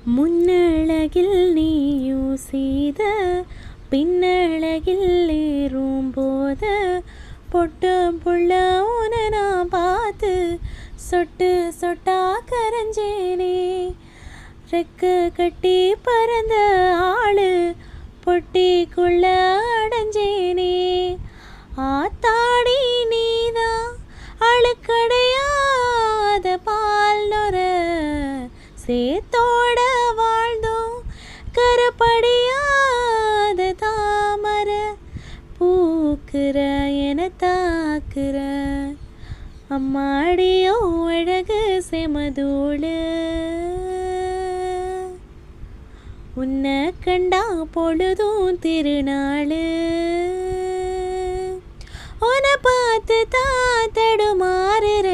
முன்னழகில் நீயும் செய்த பின்னழகில் ஏறும்போது பொட்டு புள்ள உன நான் பார்த்து சொட்டு சொட்டா கரைஞ்சேனே. ரெக்க கட்டி பறந்த ஆளு பொட்டிக்குள்ள அடைஞ்சேனே. ஆத்தாடி நீதான் அழுக்கடையாத பால் நொர சேத்தோட வாழ்ந்தோம் கரப்படியாத தாமர பூக்குற என தாக்குற அம்மாடியோ அழகு செமதூளு. உன்னை கண்டா பொழுதும் திருநாளு. உன்னை பார்த்து தான் தடுமாறுற